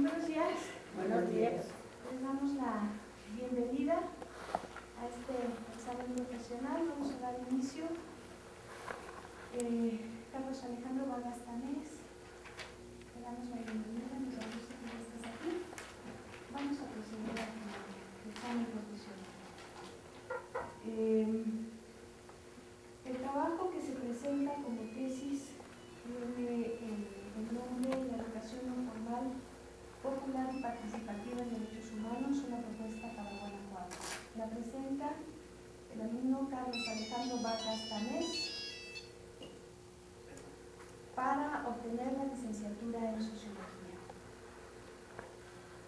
buenos días. Buenos días. Les damos la bienvenida a este examen profesional. Vamos a dar inicio. Carlos Alejandro Vargas Tamés, te damos la bienvenida, nos da gusto que estés aquí. Vamos a proceder al examen profesional. El trabajo que se presenta como tesis tiene el nombre de la educación no formal, popular y participativa en derechos humanos, una propuesta para Guanajuato. La presenta el alumno Carlos Alejandro Vargas Tamés para obtener la licenciatura en Sociología.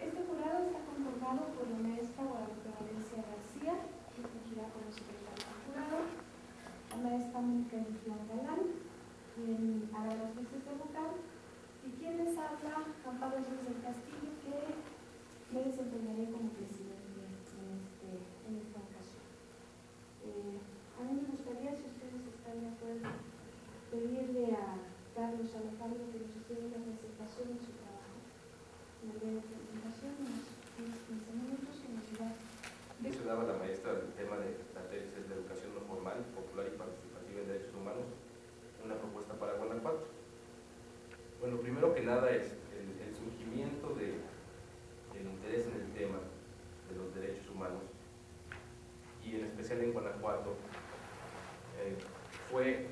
Este jurado está conformado por la maestra Guadalupe Valencia García, que fungirá como secretaria del jurado, la maestra Mónica Nicolás Galán, quien hará las veces de vocal, y quien les habla, Amparo Ruiz del Castillo, que me desempeñaré como presidente en esta ocasión. A mí me gustaría, si ustedes están de acuerdo, pedirle a Carlos Alejandro que nos hiciera una presentación de su trabajo. Una breve presentación, unos 10-15 minutos, que nos dirá. Mencionaba la maestra del tema de la tesis de educación no formal, popular y participativa en derechos humanos, una propuesta para Guanajuato. Bueno, primero que nada es el surgimiento del interés en el tema de los derechos humanos, y en especial en Guanajuato, fue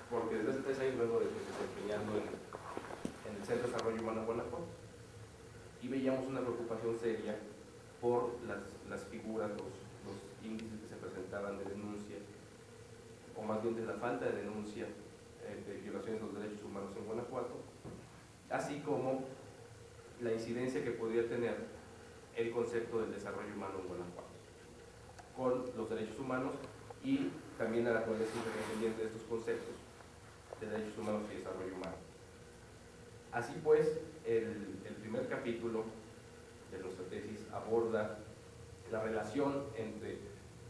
porque desde hace 3 años vengo desempeñando en el Centro de Desarrollo Humano de Guanajuato, y veíamos una preocupación seria por las figuras, los índices que se presentaban de denuncia, o más bien de la falta de denuncia de violaciones de los derechos humanos en Guanajuato, así como la incidencia que podía tener el concepto del desarrollo humano en Guanajuato con los derechos humanos, y también a la actualidad independiente de estos conceptos de derechos humanos y desarrollo humano. Así pues, el primer capítulo de nuestra tesis aborda la relación entre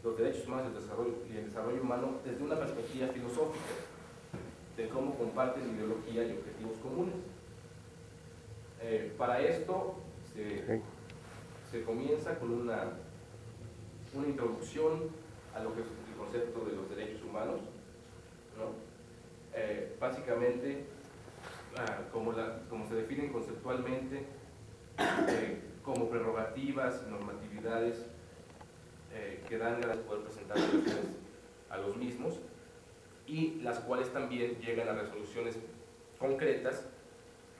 los derechos humanos y el desarrollo humano desde una perspectiva filosófica, de cómo comparten ideología y objetivos comunes. Para esto se comienza con una introducción a lo que es el concepto de los derechos humanos, ¿no? Básicamente, como se definen conceptualmente, como prerrogativas, normatividades que dan ganas de poder presentar a los mismos, y las cuales también llegan a resoluciones concretas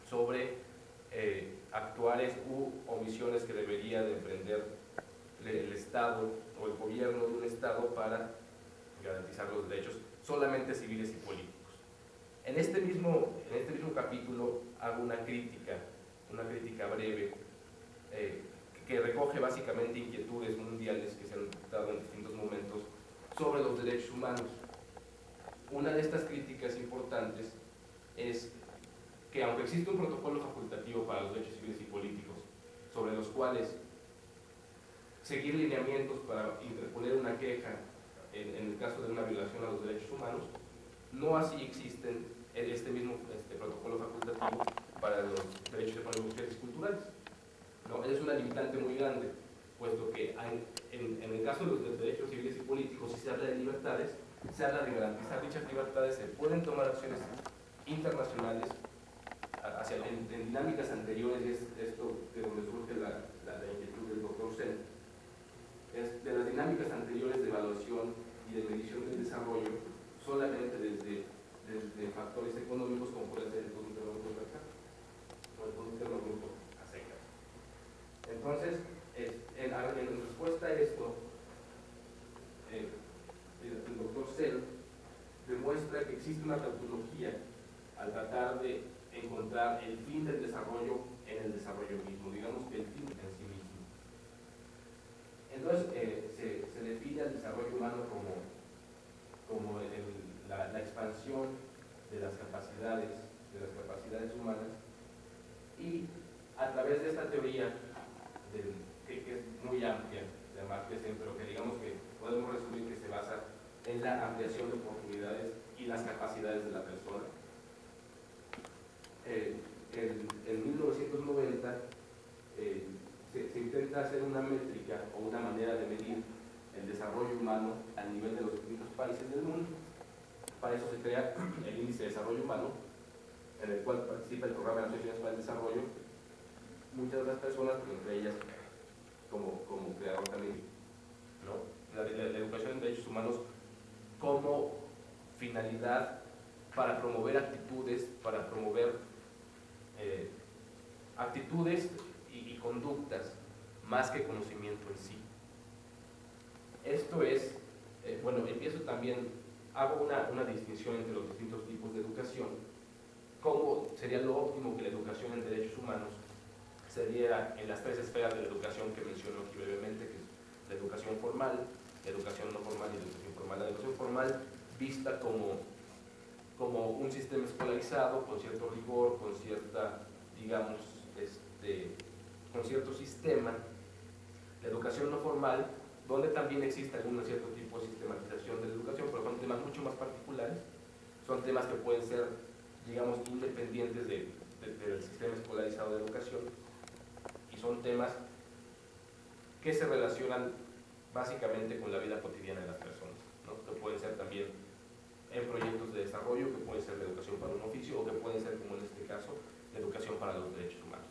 sobre actuales u omisiones que debería de emprender el Estado o el gobierno de un Estado para garantizar los derechos solamente civiles y políticos. En este mismo capítulo hago una crítica breve que recoge básicamente inquietudes mundiales que se han dado en distintos momentos sobre los derechos humanos. Una de estas críticas importantes es que, aunque existe un protocolo facultativo para los derechos civiles y políticos, sobre los cuales seguir lineamientos para interponer una queja en el caso de una violación a los derechos humanos, no así existen este mismo protocolo facultativo para los derechos económicos y culturales. ¿No? Es una limitante muy grande, puesto que en el caso de los derechos civiles y políticos, si se habla de libertades, se habla de garantizar dichas libertades, se pueden tomar acciones internacionales en dinámicas anteriores, y es esto de donde surge la inquietud del doctor Sen. De las dinámicas anteriores de evaluación y de medición del desarrollo, solamente desde factores económicos, como puede ser el Producto Interno Bruto per cápita o el Producto Interno Bruto a secas. Entonces, en respuesta a esto, el doctor Sen demuestra que existe una tautología al tratar de encontrar el fin del desarrollo en el desarrollo mismo, digamos que el fin en sí mismo. Entonces, se define al desarrollo humano como la expansión de las capacidades humanas, y a través de esta teoría, que es muy amplia, de Amartya Sen, pero que digamos que podemos resumir que se basa en la ampliación de oportunidades y las capacidades de la persona. En 1990 1990 se intenta hacer una métrica o una manera de medir el desarrollo humano a nivel de los distintos países del mundo. Para eso se crea el Índice de Desarrollo Humano, en el cual participa el Programa de Naciones Unidas para el Desarrollo, muchas de las personas, pero entre ellas como creador también, ¿no? La educación en derechos humanos como finalidad para promover actitudes, y conductas más que conocimiento en sí. Esto es, bueno, empiezo también, hago una distinción entre los distintos tipos de educación. ¿Cómo sería lo óptimo que la educación en derechos humanos se diera en las tres esferas de la educación que menciono aquí brevemente, que es la educación formal, la educación no formal y la educación formal? La educación formal vista como un sistema escolarizado, con cierto rigor, con cierta, digamos, con cierto sistema. La educación no formal, donde también existe algún cierto tipo de sistematización de la educación, pero son temas mucho más particulares, son temas que pueden ser, digamos, independientes del sistema escolarizado de educación, y son temas que se relacionan básicamente con la vida cotidiana de las personas, ¿no? Que pueden ser también en proyectos de desarrollo, que puede ser la educación para un oficio, o que puede ser, como en este caso, la educación para los derechos humanos.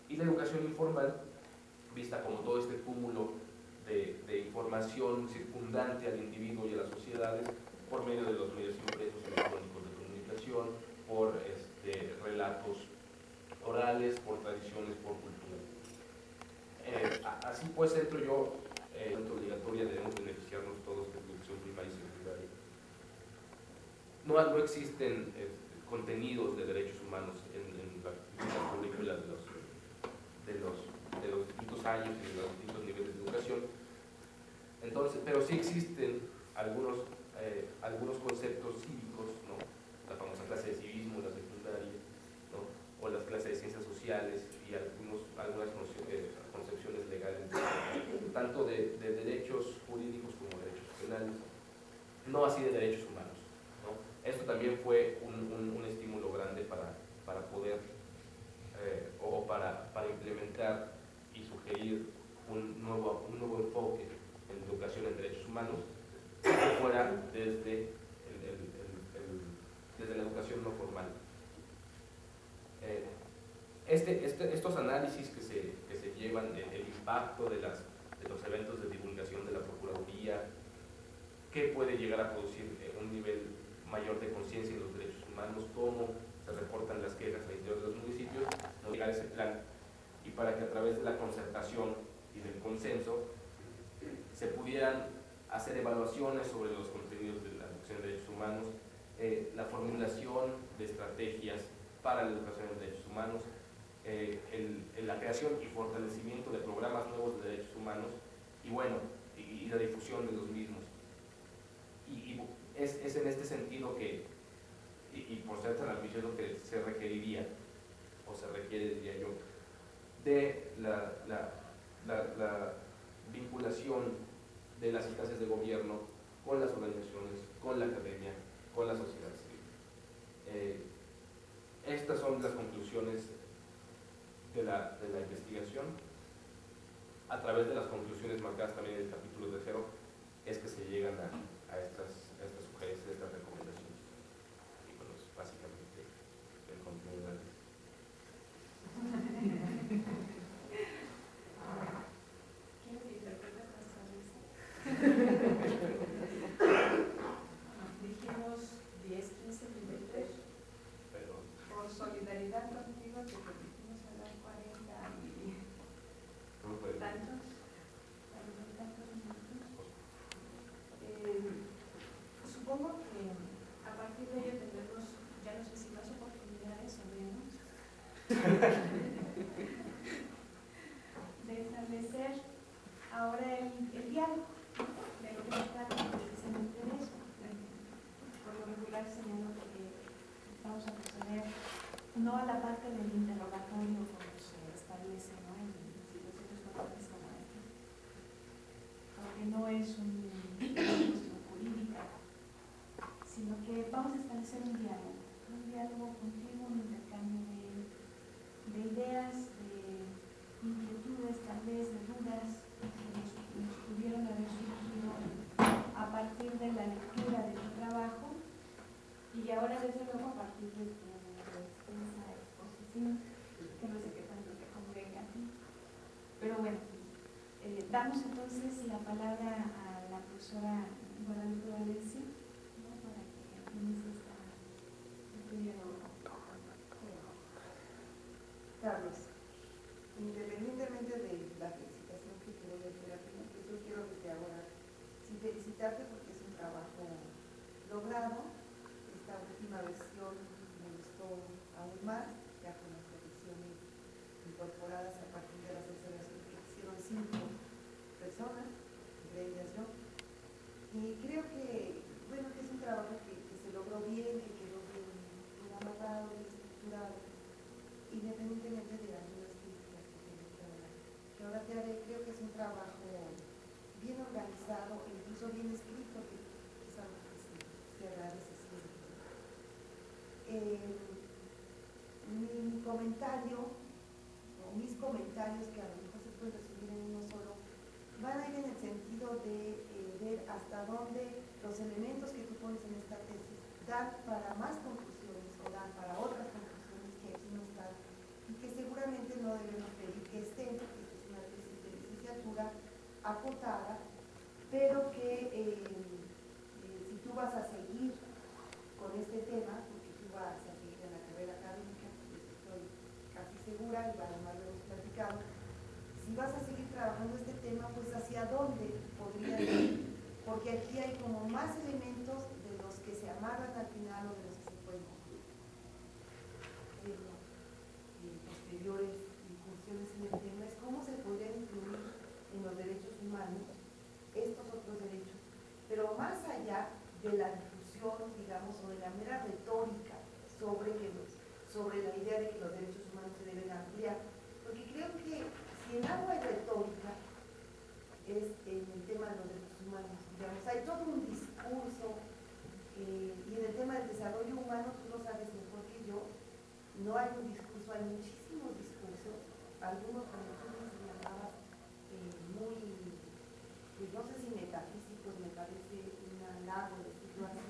Y la educación informal, vista como todo este cúmulo de información circundante al individuo y a las sociedades por medio de los medios impresos, electrónicos de comunicación, por relatos orales, por tradiciones, por cultura. Así pues entro yo, obligatoria, debemos beneficiarnos todos de educación primaria y secundaria. No existen contenidos de derechos humanos en las currículas de los distintos años y de los distintos niveles de educación. Entonces, pero sí existen algunos conceptos cívicos, ¿no? La famosa clase de civismo, la secundaria, ¿no? O las clases de ciencias sociales y algunas concepciones legales, tanto de derechos jurídicos como derechos penales, no así de derechos humanos, ¿no? Esto también fue un estímulo grande para poder para implementar y sugerir un nuevo enfoque en educación en derechos humanos que fuera desde la educación no formal. Estos análisis que se llevan, el impacto de los eventos de divulgación de la Procuraduría, qué puede llegar a producir un nivel mayor de conciencia en los derechos humanos, cómo se reportan las quejas al interior de los municipios, no llegar a ese plan, y para que a través de la concertación y del consenso se pudieran hacer evaluaciones sobre los contenidos de la educación de derechos humanos, la formulación de estrategias para la educación de derechos humanos, la creación y fortalecimiento de programas nuevos de derechos humanos, y bueno, y la difusión de los mismos. Y es en este sentido que, y por ser tan ambicioso, que se requeriría, o se requiere, diría yo, de la vinculación de las instancias de gobierno con las organizaciones, con la academia, con la sociedad civil. Estas son las conclusiones de la investigación. A través de las conclusiones marcadas también en el capítulo tercero es que se llegan a estas sugerencias, a estas recomendaciones. Y bueno, es básicamente el contenido de la lista. ¿Quién se interpreta esta lista? Dijimos 10, 15 minutos. Pero, Por solidaridad contigo te permitimos hablar 40 y ¿cómo puede? tantos minutos. Supongo que a partir de ello tendremos, ya no sé si más oportunidades o menos, de establecer ahora el diálogo, de lo que se trata precisamente de eso. Por lo regular señalo que vamos a proceder no a la parte del interrogatorio como se establece, ¿no?, en situaciones normales como esta, porque no es una cuestión jurídica, sino que vamos a establecer un diálogo continuo, un intercambio de ideas, algunas inquietudes, tal vez de dudas que nos pudieron haber surgido a partir de la lectura de tu trabajo y ahora desde luego a partir de tu extensa exposición, que no sé qué tanto te convenga a ti. Pero bueno, damos entonces la palabra a la profesora Guadalupe Valencia, ¿no? Para que inicie esta actividad. Carlos, independientemente de la felicitación que te doy a terapia, pues yo quiero desde ahora sí felicitarte porque es un trabajo logrado. Esta última versión me gustó aún más, ya con las correcciones incorporadas a partir de las observaciones que hicieron 5 personas, entre ellas yo. Y creo que, bueno, que es un trabajo que se logró bien, que quedó bien amarrado, bien estructurado, independientemente de algunas críticas que ahora te haré. Creo que es un trabajo bien organizado e incluso bien escrito, que es algo que se agradece siempre. Mi comentario, o mis comentarios, que a lo mejor se pueden resumir en uno solo, van a ir en el sentido de ver hasta dónde los elementos que tú pones en esta tesis dan para más conclusiones o dan para otras conclusiones que aquí no están y que seguramente no debemos pedir que estén, porque esta es una tesis de licenciatura acotada, pero que si tú vas a seguir con este tema, porque tú vas a seguir en la carrera académica, estoy casi segura, y además lo hemos platicado, si vas a seguir trabajando este tema, pues hacia dónde podría ir, porque aquí hay como más elementos de los que se amarran al final o de los que se pueden concluir. Posteriores incursiones en el tema es cómo se podrían incluir en los derechos humanos estos otros derechos, pero más allá de la difusión, digamos, o de la mera retórica sobre la idea de que los derechos humanos se deben ampliar, porque creo que si en algo hay retórica es en el tema de los derechos humanos, digamos, hay todo un discurso y en el tema del desarrollo humano, tú lo sabes mejor que yo, no hay un discurso, hay muchísimos discursos, algunos como tú me señalabas, muy, pues no sé si metafísicos, me parece un halago decirlo así,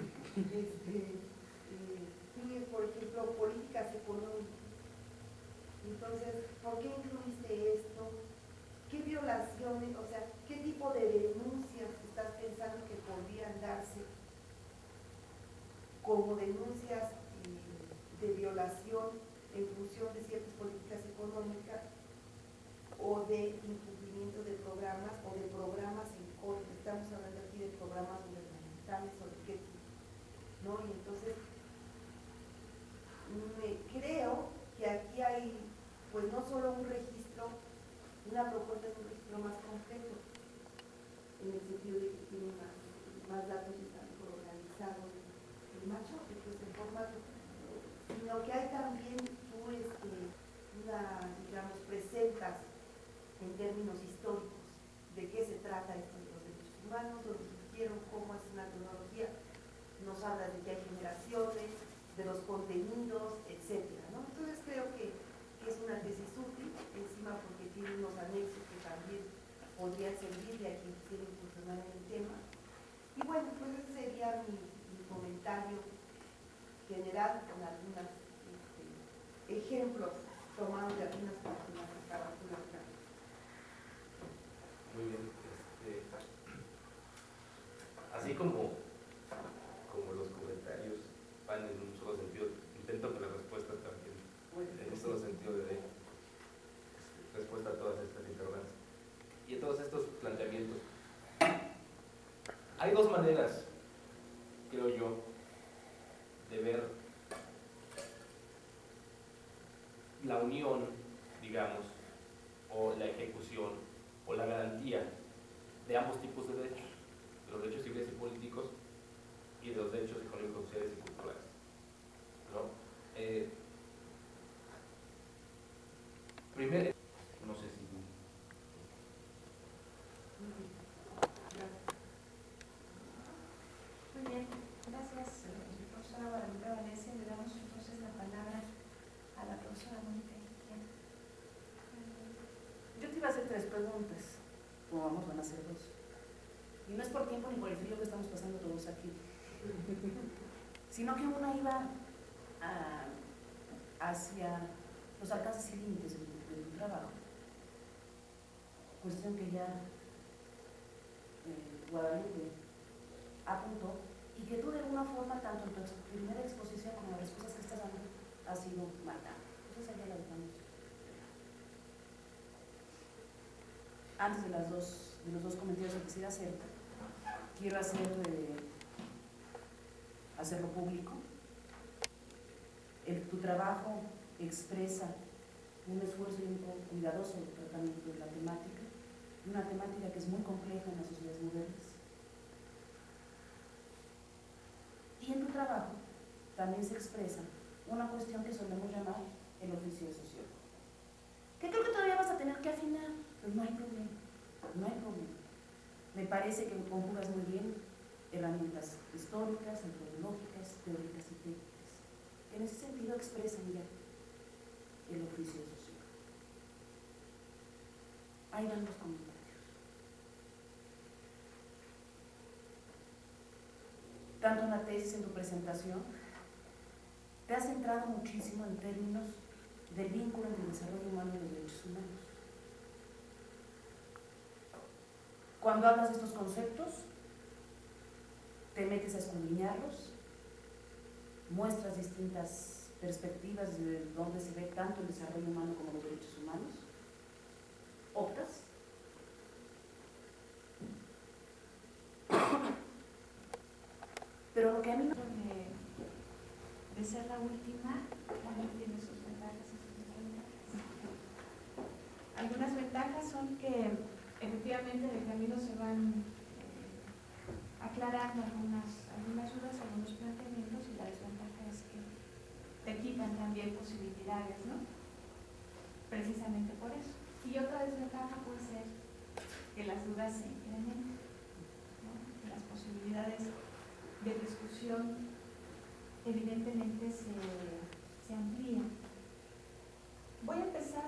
tienes por ejemplo políticas económicas, entonces, ¿por qué incluiste esto? ¿Qué violaciones, o sea, qué tipo de denuncias estás pensando que podrían darse como denuncias de violación en función de ciertas políticas económicas o de incumplimiento de programas o de programas en contra? Estamos hablando aquí de programas gubernamentales o de qué tipo, ¿no? Y entonces creo que aquí hay pues no solo un registro, una propuesta de un registro más completo, en el sentido de que tiene más datos y está mejor organizado el macho, que es el formato, sino que hay también tú digamos, presentas en términos históricos de qué se trata esto de los derechos humanos, lo que surgieron, cómo es una tecnología, nos habla de que hay generaciones, de los contenidos, etcétera, ¿no? Entonces creo que es una tesis útil, encima porque tiene unos anexos que también podrían servirle a quien quiere incursionar en el tema. Y bueno, pues ese sería mi comentario general con algunos ejemplos tomados de algunas páginas de carátula. Muy bien. Así como los comentarios van en un solo sentido, intento que la respuesta también en un solo sentido de respuesta a todas estas interrogantes y a todos estos planteamientos. Hay dos maneras, creo yo, de ver la unión, digamos, o la ejecución o la garantía de ambos tipos de derechos, de los derechos civiles y políticos y de los derechos económicos, sociales y culturales, ¿no? Primero, no sé si... Muy bien, gracias, profesora Guadalupe Valencia. Le damos entonces la palabra a la profesora Mónica Ezequiel. 3 preguntas, como vamos, van a ser 2. Y no es por tiempo ni por el frío que estamos pasando todos aquí, sino que una iba hacia los alcances y límites de tu trabajo, cuestión que ya Guadalupe apuntó y que tú de alguna forma, tanto en tu primera exposición como en las respuestas que estás dando, has ido marcando. Entonces allá la dejamos. Antes de los dos comentarios que quisiera hacer, quiero hacerlo público. Tu trabajo expresa un esfuerzo y un cuidadoso tratamiento de la temática, una temática que es muy compleja en las sociedades modernas. Y en tu trabajo también se expresa una cuestión que solemos llamar el oficio de sociólogo, que creo que todavía vas a tener que afinar, pero no hay problema, no hay problema. Me parece que conjugas muy bien herramientas históricas, antropológicas, teóricas y técnicas, que en ese sentido expresan ya el oficio de sociólogo. Ahí van los comentarios. Tanto en la tesis, en tu presentación, te has centrado muchísimo en términos del vínculo entre el desarrollo humano y los derechos humanos. Cuando hablas de estos conceptos, te metes a escudriñarlos, muestras distintas perspectivas de dónde se ve tanto el desarrollo humano como los derechos humanos, optas. Pero lo que a mí no... de ser la última, también tiene sus ventajas y sus desventajas. Algunas ventajas son que efectivamente en el camino se van aclarando algunas dudas, algunos planteamientos, y la desventaja es que te quitan también posibilidades, ¿no? Precisamente por eso. Y otra desventaja puede ser que las dudas se incrementen, ¿no? Que las posibilidades de discusión evidentemente se amplían. Voy a empezar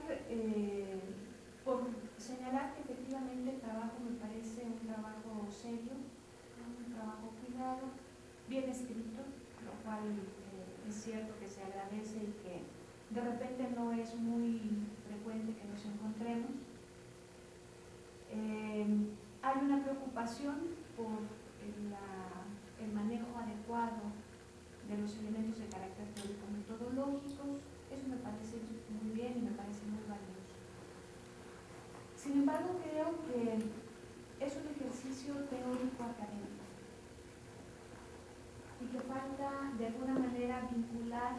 por señalar que efectivamente el trabajo me parece un trabajo serio, ¿no? Un trabajo cuidado, bien escrito, lo cual es cierto que se agradece y que de repente no es muy frecuente que nos encontremos. Hay una preocupación por el manejo adecuado de los elementos de carácter teórico-metodológicos. Eso me parece muy bien y me parece muy valioso. Sin embargo, creo que es un ejercicio teórico-académico y que falta de alguna manera vincular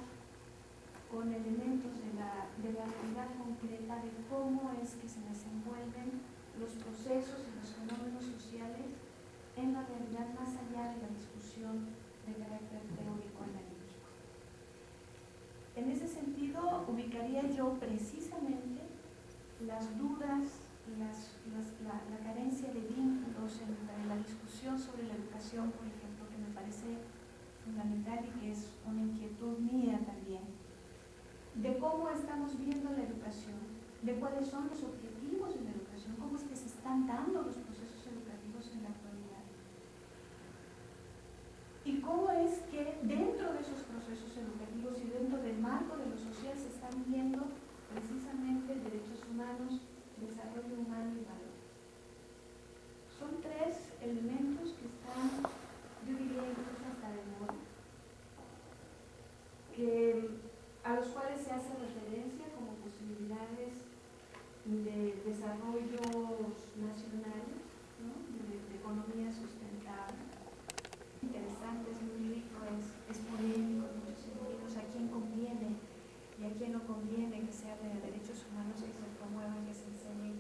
con elementos de la realidad concreta de cómo es que se desenvuelven los procesos y los fenómenos sociales en la realidad más allá de la discusión de carácter teórico-analítico. En ese sentido, ubicaría yo precisamente las dudas, la carencia de vínculos entre la discusión sobre la educación, por ejemplo, que me parece fundamental y que es una inquietud mía también, de cómo estamos viendo la educación, de cuáles son los objetivos de la educación, cómo es que se están dando los procesos educativos en la actualidad. Y cómo es que dentro de esos procesos educativos y dentro del marco de lo social se están viendo precisamente derechos humanos, desarrollo humano y valor. Son 3 elementos que están, yo diría incluso hasta de moda, a los cuales se hace referencia como posibilidades de desarrollos nacionales, ¿no? de economía sustentable. Interesante, es muy rico, es polémico en muchos sentidos, a quién conviene y a quién no conviene que se hable de derechos humanos, que se promuevan, que se enseñen,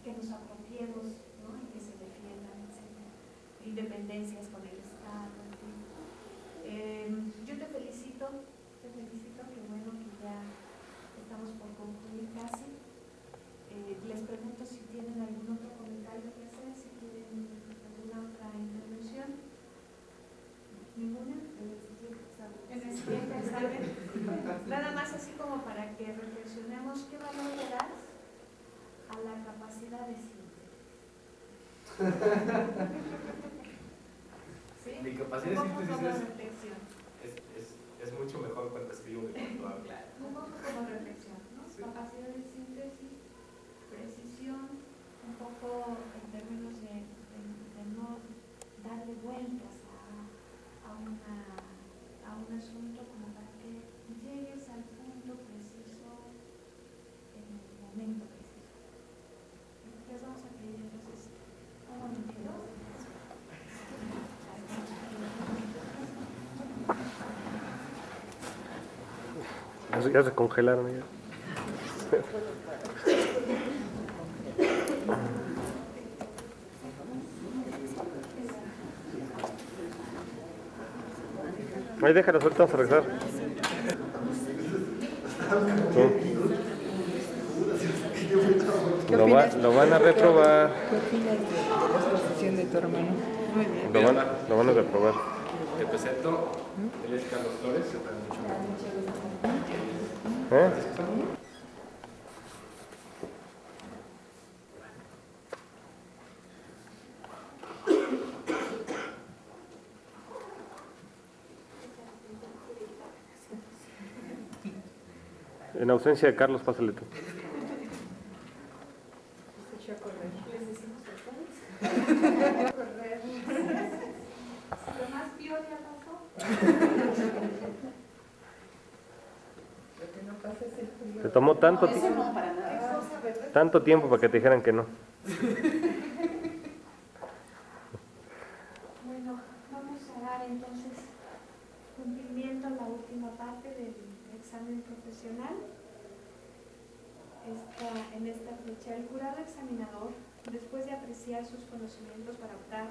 que nos apropiemos, ¿no? Y que se defiendan, etc. Independencias con el Estado, en fin. Yo te felicito, que bueno que ya estamos por concluir casi. Les pregunto si ¿Sí? Mi capacidad de Un poco síntesis como es, reflexión. es mucho mejor cuando escribo que cuando hablo. Claro, un poco como reflexión, ¿no? Sí. Capacidad de síntesis, precisión, un poco en términos de no darle vueltas a un asunto como para que llegues al punto preciso en el momento preciso. Les vamos a pedir entonces un momentito. Ya se congelaron. Ya. Ahí déjalos, ahorita vamos a regresar. Sí. Lo van a reprobar. ¿Qué opinas de la exposición de tu hermano? Muy bien. Lo van a reprobar. Te presento, él es Carlos Flores, que trae mucho. ¿Eh? En ausencia de Carlos, pásale tú. Lo más peor ya pasó. Lo que no pasa es el frío. Te tomó tanto, Eso no, para nada. tanto tiempo para que te dijeran que no. Bueno, vamos a dar entonces cumplimiento a la última parte del examen profesional. En esta fecha, el jurado examinador, después de apreciar sus conocimientos para optar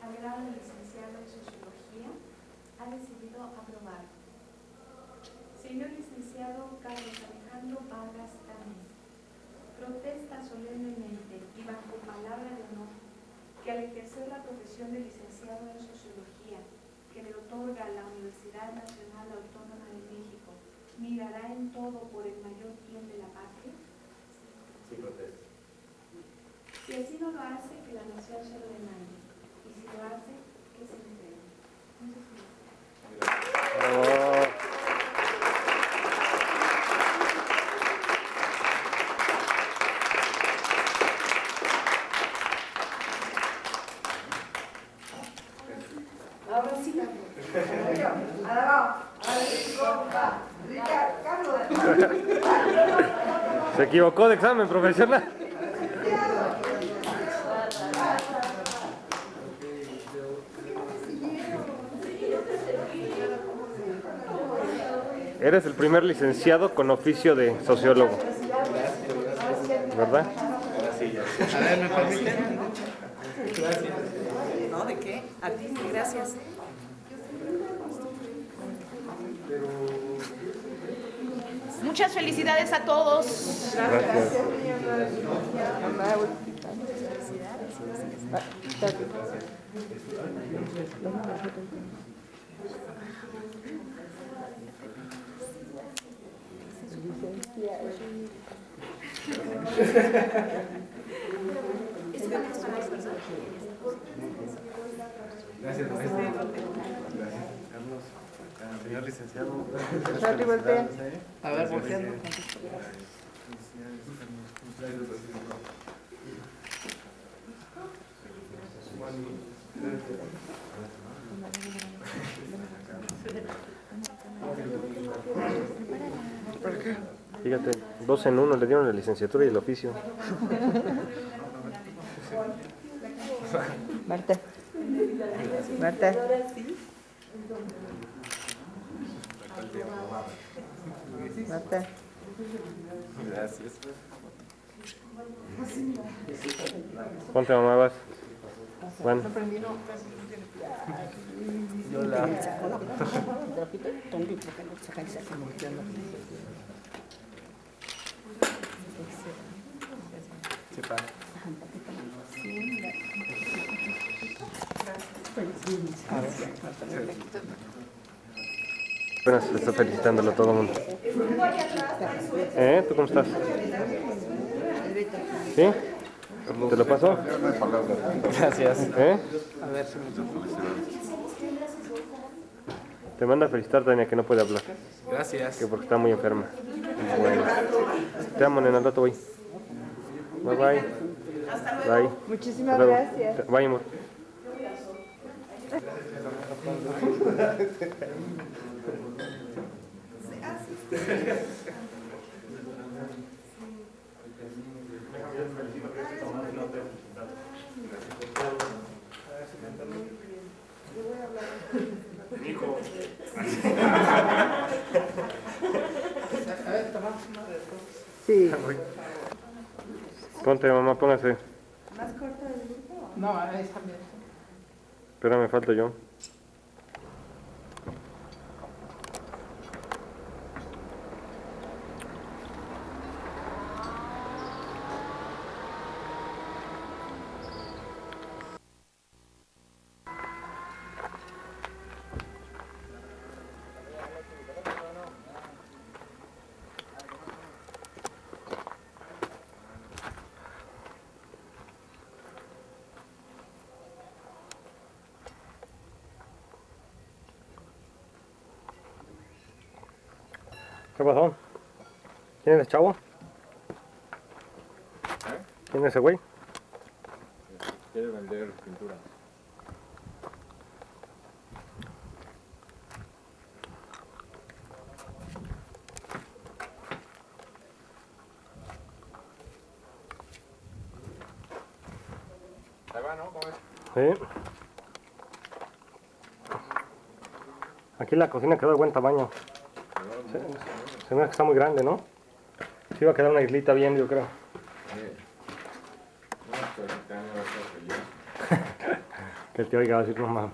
al grado de licenciado en Sociología, ha decidido aprobar. Señor licenciado Carlos Alejandro Vargas Tamés, protesta solemnemente y bajo palabra de honor que al ejercer la profesión de licenciado en Sociología que le otorga la Universidad Nacional Autónoma de México, mirará en todo por el mayor bien de la patria. Sí, protesto. Si así no lo hace, que la nación se lo demande. Y si lo hace, que se le entregue. Muchas gracias. Ahora sí. Se equivocó de examen profesional. Eres el primer licenciado con oficio de sociólogo, ¿verdad? A ver, ¿me permiten? No, ¿de qué? A ti, gracias. Muchas felicidades a todos. Gracias. Gracias, maestro. Gracias. Señor licenciado. Charlie, voltea. A ver, volteando. Fíjate, 2 en 1 le dieron la licenciatura y el oficio. Marta. Marta. Marta. Gracias. Ponte, mamá, vas. Juan. Apenas está felicitándolo a todo el mundo. ¿Tú cómo estás? ¿Sí? ¿Te lo pasó? Gracias. ¿Eh? A ver si me Te manda a felicitar, Tania, que no puede hablar. Gracias. Que porque está muy enferma. Bueno. Te amo, nena, al rato voy. Bye, bye. Bye. Muchísimas Hasta luego. gracias. Bye, amor. Sí. Ponte, mamá, póngase. ¿Más corto del grupo? No, ahí está bien. Espérame, falto yo. ¿Qué pasó? ¿Quién es el chavo? ¿Quién es ese güey? Quiere vender pinturas. Ahí va, ¿no? ¿Cómo es? Sí. Aquí la cocina quedó de buen tamaño. Se me hace que está muy grande, ¿no? Sí va a quedar una islita bien, yo creo. Que te oiga así como...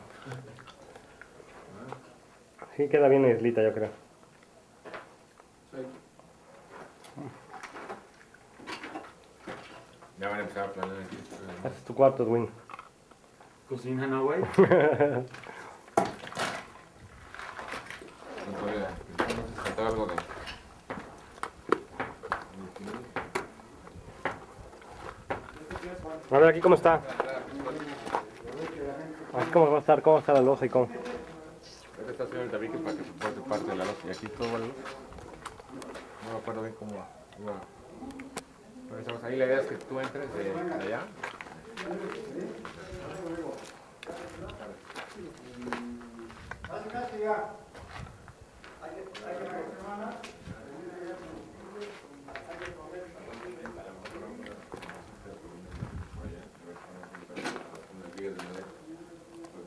Sí queda bien la islita, yo creo. Ya van a empezar a planear aquí. Este es tu cuarto, Edwin. Cocina, ¿no, güey? No podría. Entonces faltaba algo de... A ver aquí cómo está. Aquí cómo va a estar, cómo está la loza y cómo. Esta está haciendo el tabique para que soporte parte de la loza. Y aquí todo el... No me acuerdo bien cómo iba. Pero estamos ahí, la idea es que tú entres de allá.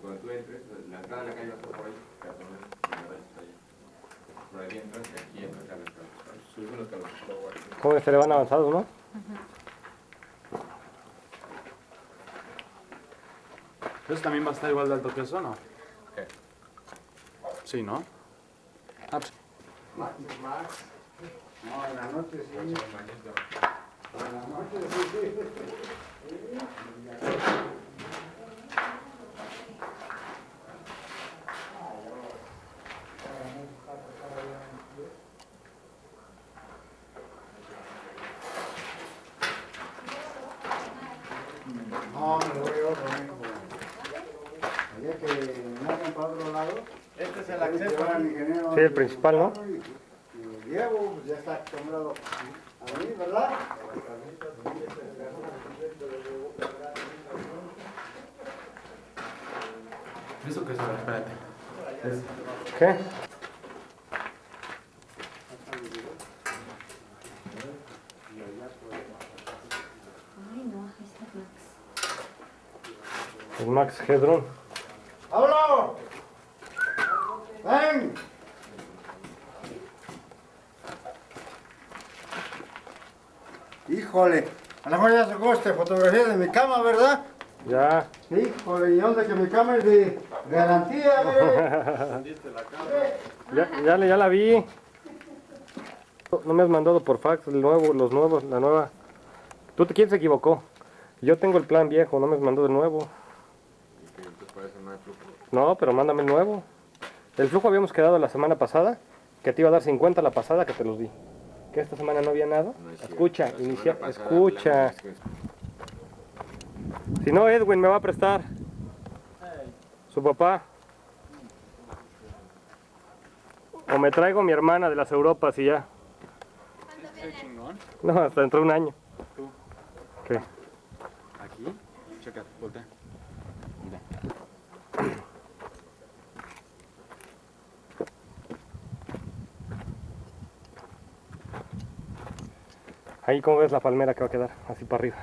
Cuando tú entres, la entrada de la calle va a estar por ahí, por ahí entras y aquí entras a la entrada. Subes unos escalones. ¿Cómo se le van avanzados, no? ¿Eso también va a estar igual de alto que eso, no? ¿Qué? Sí, ¿no? Ah, pues, No, en la noche sí. En la noche sí. No, me voy yo conmigo. Había que me hagan para otro lado. Este es el acceso. Sí, el principal, ¿no? Y Diego, pues ya está acostumbrado a mí, ¿verdad? ¿eso qué es? Espérate. ¿Qué? Ay, no, está Max. El Max Hedron. ¡Pablo! ¡Ven! Híjole, a lo mejor ya sacó fotografía de mi cama, ¿verdad? Ya. Híjole, y onda que mi cama es de garantía, güey. Ya la vi. No me has mandado por fax los nuevos, la nueva. ¿Quién se equivocó? Yo tengo el plan viejo, no me has mandado el nuevo. No, pero mándame el nuevo. El flujo habíamos quedado la semana pasada, que te iba a dar 50 la pasada, que te los di. Que esta semana no había nada. Escucha, escucha. Si no, Edwin me va a prestar. Su papá. O me traigo a mi hermana de las Europas y ya. Soy chingón. No, hasta dentro de un año. Tú. ¿Qué? Aquí. Checa, voltea. Mira. Ahí como ves la palmera que va a quedar, así para arriba.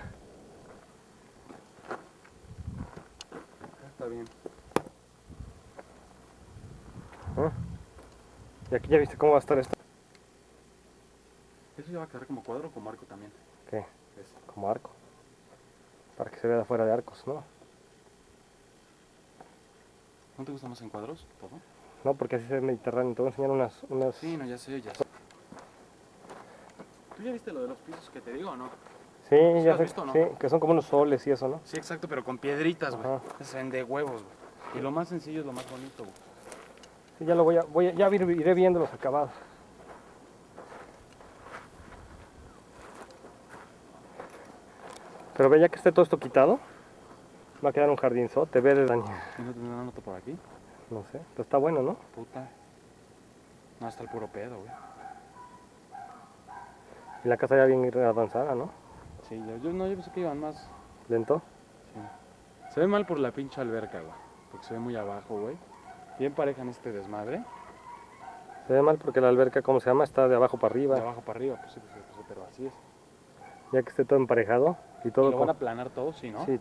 Está bien. ¿Ah? Y aquí ya viste cómo va a estar esto. ¿Eso ya va a quedar como cuadro o como arco también? ¿Qué? Ese. Como arco. Para que se vea de afuera de arcos, ¿no? ¿No te gusta más en cuadros? ¿Todo? No, porque así se ve mediterráneo. Te voy a enseñar unas... Sí, no, ya sé, ya sé. ¿Tú ya viste lo de los pisos que te digo o no? Sí, ¿Sí lo ya has sé. visto o no? Sí, que son como unos soles y eso, ¿no? Sí, exacto, pero con piedritas, güey. Ajá. Se ven de huevos, güey. Y lo más sencillo es lo más bonito, güey. Sí, ya lo ya iré viendo los acabados. Pero ve, ya que esté todo esto quitado, va a quedar un jardinzote verde daño. ¿Y no tendrán una nota por aquí? No sé, pero está bueno, ¿no? Puta. No, está el puro pedo, güey. Y la casa ya bien avanzada, ¿no? Sí, yo pensé que iban más. Lento. Sí. Se ve mal por la pinche alberca, güey. Porque se ve muy abajo, güey. Bien pareja en este desmadre. Se ve mal porque la alberca, ¿cómo se llama? Está de abajo para arriba. De abajo para arriba, pues sí, pero así es. Ya que esté todo emparejado y todo ¿Y lo van con... a aplanar todo, sí, no? Sí,